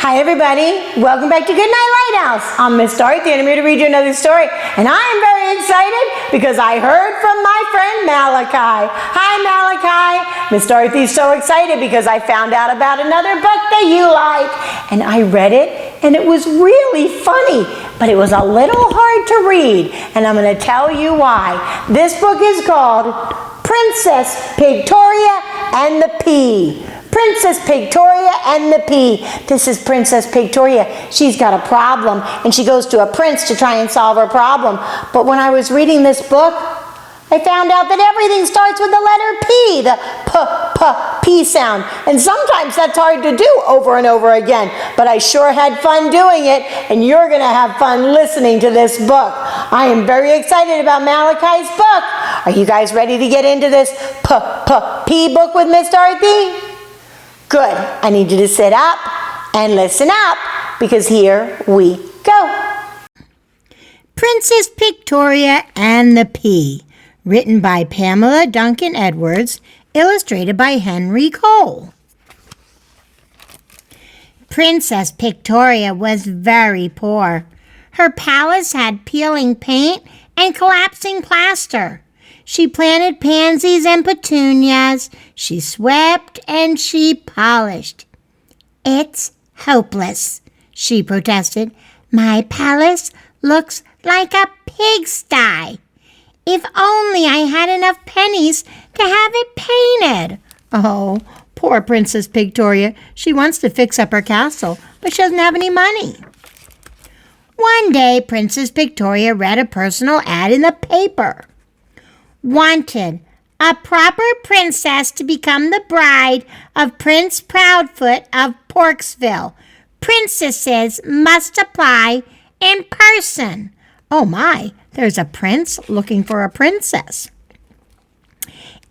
Hi everybody, welcome back to Goodnight Lighthouse. I'm Miss Dorothy and I'm here to read you another story. And I am very excited because I heard from my friend Malachi. Hi Malachi. Miss Dorothy's so excited because I found out about another book that you like. And I read it and it was really funny, but it was a little hard to read. And I'm going to tell you why. This book is called Princess Pigtoria and the Pea. Princess Pigtoria and the Pea. This is Princess Pigtoria. She's got a problem and she goes to a prince to try and solve her problem. But when I was reading this book, I found out that everything starts with the letter P, the P sound. And sometimes that's hard to do over and over again. But I sure had fun doing it, and you're going to have fun listening to this book. I am very excited about Malachi's book. Are you guys ready to get into this P book with Miss Dorothy? Good. I need you to sit up and listen up because here we go. Princess Pigtoria and the Pea, written by Pamela Duncan Edwards, illustrated by Henry Cole. Princess Pigtoria was very poor. Her palace had peeling paint and collapsing plaster. She planted pansies and petunias. She swept and she polished. "It's hopeless," she protested. "My palace looks like a pigsty. If only I had enough pennies to have it painted." Oh, poor Princess Pigtoria. She wants to fix up her castle, but she doesn't have any money. One day, Princess Pigtoria read a personal ad in the paper. "Wanted, a proper princess to become the bride of Prince Proudfoot of Porksville. Princesses must apply in person." Oh my, there's a prince looking for a princess.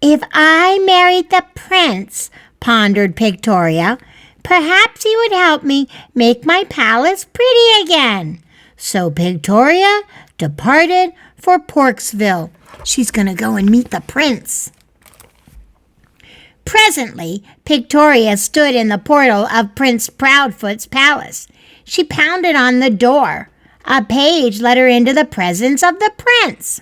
"If I married the prince," pondered Pigtoria, "perhaps he would help me make my palace pretty again." So Pigtoria departed for Porksville. She's going to go and meet the prince. Presently, Pigtoria stood in the portal of Prince Proudfoot's palace. She pounded on the door. A page let her into the presence of the prince.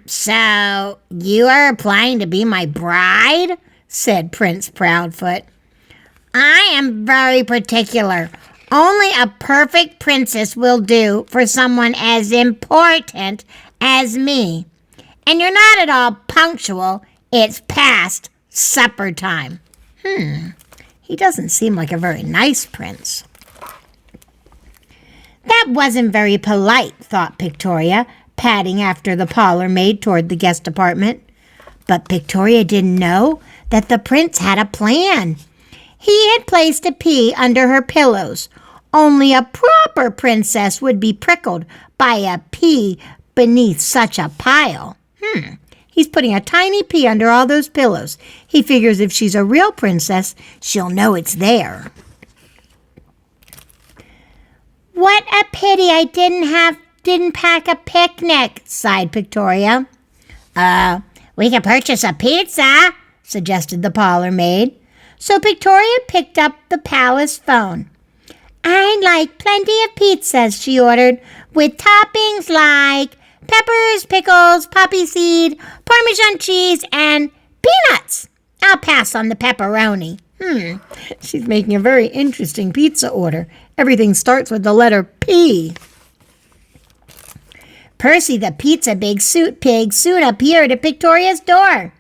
So you are applying to be my bride?" said Prince Proudfoot. "I am very particular. Only a perfect princess will do for someone as important as me. And you're not at all punctual. It's past supper time." He doesn't seem like a very nice prince. That wasn't very polite, thought Pigtoria, padding after the parlor maid toward the guest apartment. But Pigtoria didn't know that the prince had a plan. He had placed a pea under her pillows. Only a proper princess would be prickled by a pea beneath such a pile. He's putting a tiny pea under all those pillows. He figures if she's a real princess, she'll know it's there. "What a pity I didn't pack a picnic," sighed Pigtoria. We can purchase a pizza," suggested the parlor maid. So Pigtoria picked up the palace phone. "I'd like plenty of pizzas," she ordered, "with toppings like peppers, pickles, poppy seed, Parmesan cheese, and peanuts. I'll pass on the pepperoni." She's making a very interesting pizza order. Everything starts with the letter P. Percy the pizza pig soon appeared at Pigtoria's door.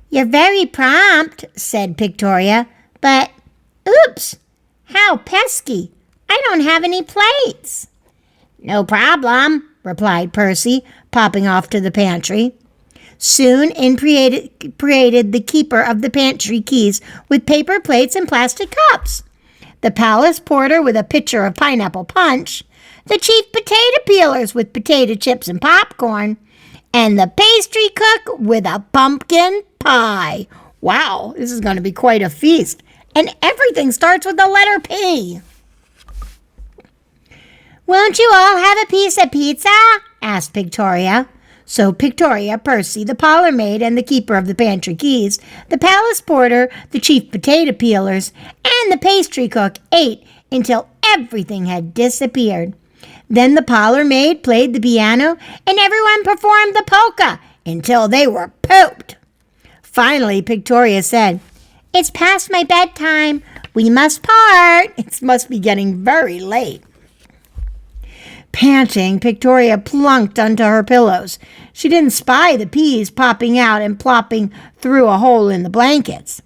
"You're very prompt," said Pigtoria, "but oops, how pesky. I don't have any plates." "No problem," replied Percy, popping off to the pantry. Soon in paraded the keeper of the pantry keys with paper plates and plastic cups, the palace porter with a pitcher of pineapple punch, the chief potato peelers with potato chips and popcorn, and the pastry cook with a pumpkin pie. Wow, this is going to be quite a feast. And everything starts with the letter P. "Won't you all have a piece of pizza?" asked Pigtoria. So Pigtoria, Percy, the parlor maid, and the keeper of the pantry keys, the palace porter, the chief potato peelers, and the pastry cook ate until everything had disappeared. Then the parlor maid played the piano, and everyone performed the polka until they were pooped. Finally, Pigtoria said, "It's past my bedtime. We must part. It must be getting very late." Panting, Pigtoria plunked onto her pillows. She didn't spy the peas popping out and plopping through a hole in the blankets.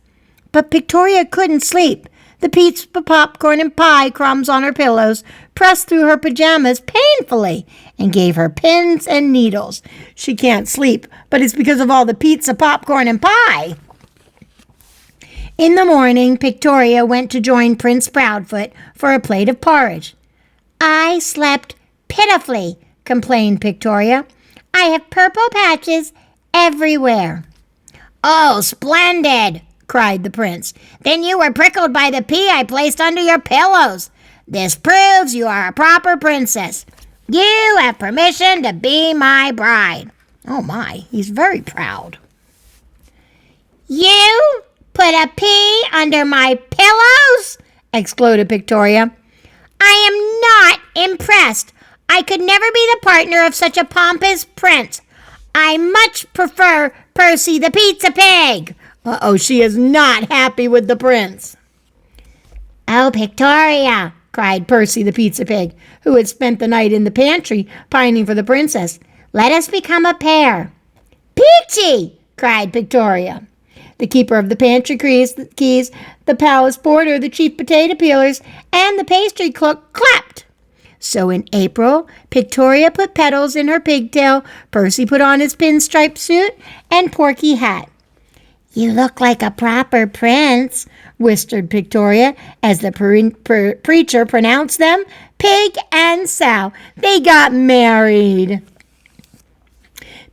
But Pigtoria couldn't sleep. The pizza, popcorn, and pie crumbs on her pillows pressed through her pajamas painfully and gave her pins and needles. She can't sleep, but it's because of all the pizza, popcorn, and pie. In the morning, Pigtoria went to join Prince Proudfoot for a plate of porridge. "I slept pitifully," complained Pigtoria. "I have purple patches everywhere." "Oh, splendid!" cried the prince. "Then you were prickled by the pea I placed under your pillows. This proves you are a proper princess. You have permission to be my bride." Oh my, he's very proud. "You put a pea under my pillows?" exploded Pigtoria. "I am not impressed. I could never be the partner of such a pompous prince. I much prefer Percy the pizza pig." Uh-oh, she is not happy with the prince. "Oh, Pigtoria," cried Percy the pizza pig, who had spent the night in the pantry pining for the princess. "Let us become a pair." "Peachy!" cried Pigtoria. The keeper of the pantry keys, the palace porter, the chief potato peelers, and the pastry cook clapped. So in April, Pigtoria put petals in her pigtail, Percy put on his pinstripe suit and porky hat. "You look like a proper prince," whispered Pigtoria as the preacher pronounced them pig and sow. They got married.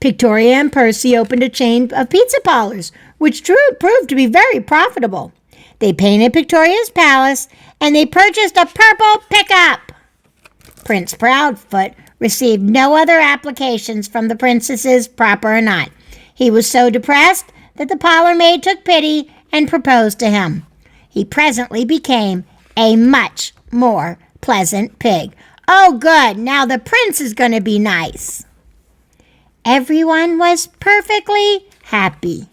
Pigtoria and Percy opened a chain of pizza parlors, which proved to be very profitable. They painted Pigtoria's palace, and they purchased a purple pickup. Prince Proudfoot received no other applications from the princesses, proper or not. He was so depressed that the parlor maid took pity and proposed to him. He presently became a much more pleasant pig. Oh, good, now the prince is going to be nice. Everyone was perfectly happy,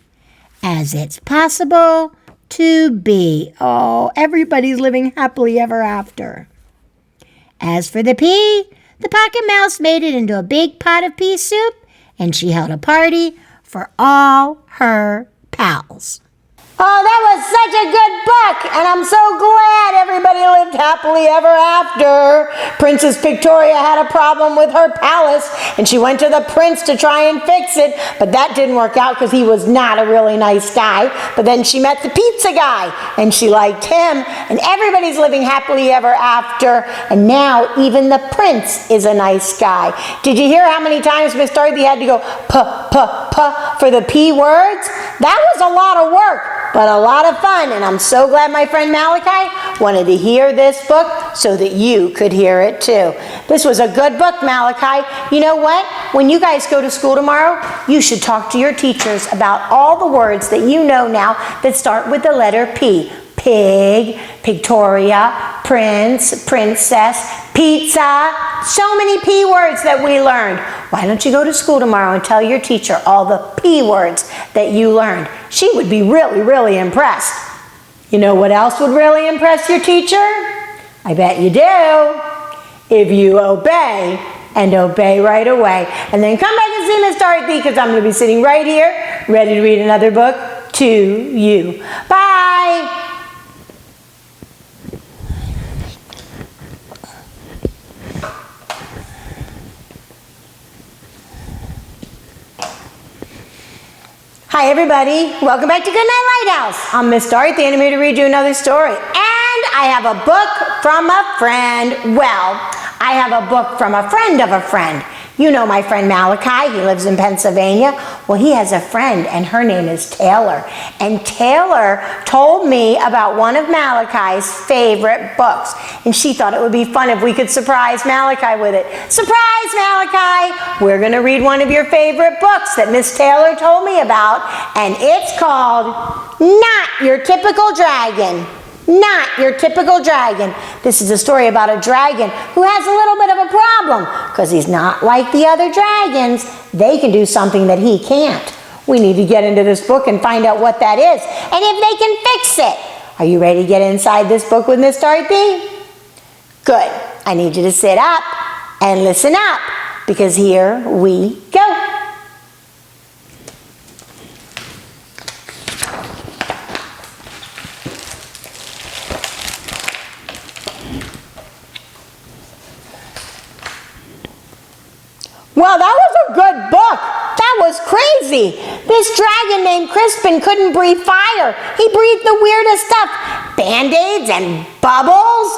as it's possible to be. Oh, everybody's living happily ever after. As for the pea, the pocket mouse made it into a big pot of pea soup, and she held a party for all her pals. Oh, that was such a good book, and I'm so glad everybody lived happily ever after. Princess Pigtoria had a problem with her palace, and she went to the prince to try and fix it, but that didn't work out because he was not a really nice guy. But then she met the pizza guy, and she liked him, and everybody's living happily ever after, and now even the prince is a nice guy. Did you hear how many times Miss Dorothy had to go for the P words? That was a lot of work, but a lot of fun, and I'm so glad my friend Malachi wanted to hear this book so that you could hear it too. This was a good book, Malachi. You know what? When you guys go to school tomorrow, you should talk to your teachers about all the words that you know now that start with the letter P. Pig, Pigtoria, prince, princess, pizza. So many P words that we learned. Why don't you go to school tomorrow and tell your teacher all the P words that you learned? She would be really, really impressed. You know what else would really impress your teacher? I bet you do. If you obey, and obey right away. And then come back and see Miss Dorothy, because I'm going to be sitting right here, ready to read another book to you. Bye! Hi everybody, welcome back to Goodnight Lighthouse. I'm Miss Dorothy and I'm here to read you another story. And I have a book from a friend. Well, I have a book from a friend of a friend. You know my friend Malachi, he lives in Pennsylvania. Well, he has a friend, and her name is Taylor. And Taylor told me about one of Malachi's favorite books. And she thought it would be fun if we could surprise Malachi with it. Surprise, Malachi! We're going to read one of your favorite books that Miss Taylor told me about. And it's called Not Your Typical Dragon. Not Your Typical Dragon. This is a story about a dragon who has a little bit of a problem because he's not like the other dragons. They can do something that he can't. We need to get into this book and find out what that is and if they can fix it. Are you ready to get inside this book with Miss Dorothy? Good. I need you to sit up and listen up because here we go. Well, that was a good book. That was crazy. This dragon named Crispin couldn't breathe fire. He breathed the weirdest stuff. Band-Aids and bubbles.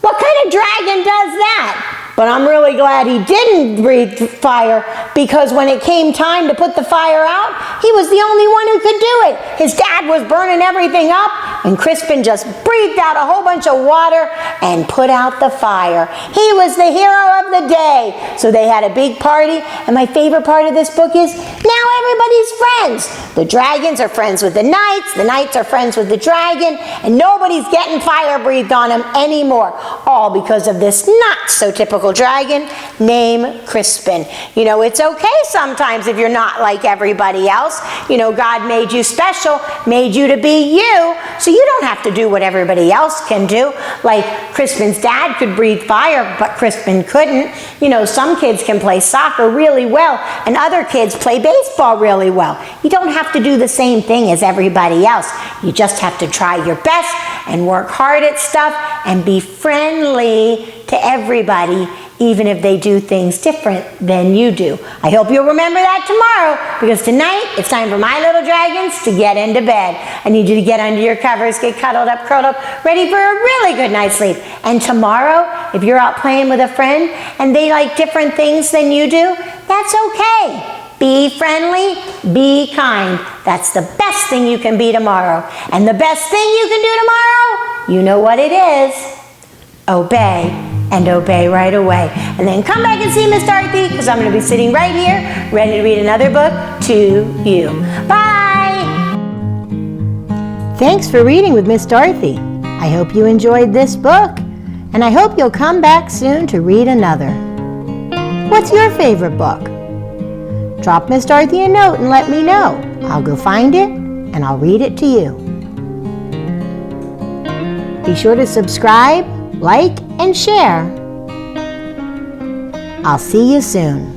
What kind of dragon does that? But I'm really glad he didn't breathe fire because when it came time to put the fire out, he was the only one who could do it. His dad was burning everything up and Crispin just breathed out a whole bunch of water and put out the fire. He was the hero of the day. So they had a big party, and my favorite part of this book is now everybody's friends. The dragons are friends with the knights are friends with the dragon, and nobody's getting fire breathed on them anymore. All because of this not so typical dragon named Crispin. You know, it's okay sometimes if you're not like everybody else. You know, God made you special, made you to be you, so you don't have to do what everybody else can do. Like Crispin's dad could breathe fire, but Crispin couldn't. You know, some kids can play soccer really well, and other kids play baseball really well. You don't have to do the same thing as everybody else. You just have to try your best and work hard at stuff and be friendly to everybody, even if they do things different than you do. I hope you'll remember that tomorrow, because tonight it's time for my little dragons to get into bed. I need you to get under your covers, get cuddled up, curled up, ready for a really good night's sleep. And tomorrow, if you're out playing with a friend and they like different things than you do, that's okay. Be friendly, be kind. That's the best thing you can be tomorrow. And the best thing you can do tomorrow, you know what it is. Obey, and obey right away. And then come back and see Miss Dorothy, because I'm going to be sitting right here, ready to read another book to you. Bye! Thanks for reading with Miss Dorothy. I hope you enjoyed this book, and I hope you'll come back soon to read another. What's your favorite book? Drop Miss Dorothy a note and let me know. I'll go find it, and I'll read it to you. Be sure to subscribe, like, and share. I'll see you soon.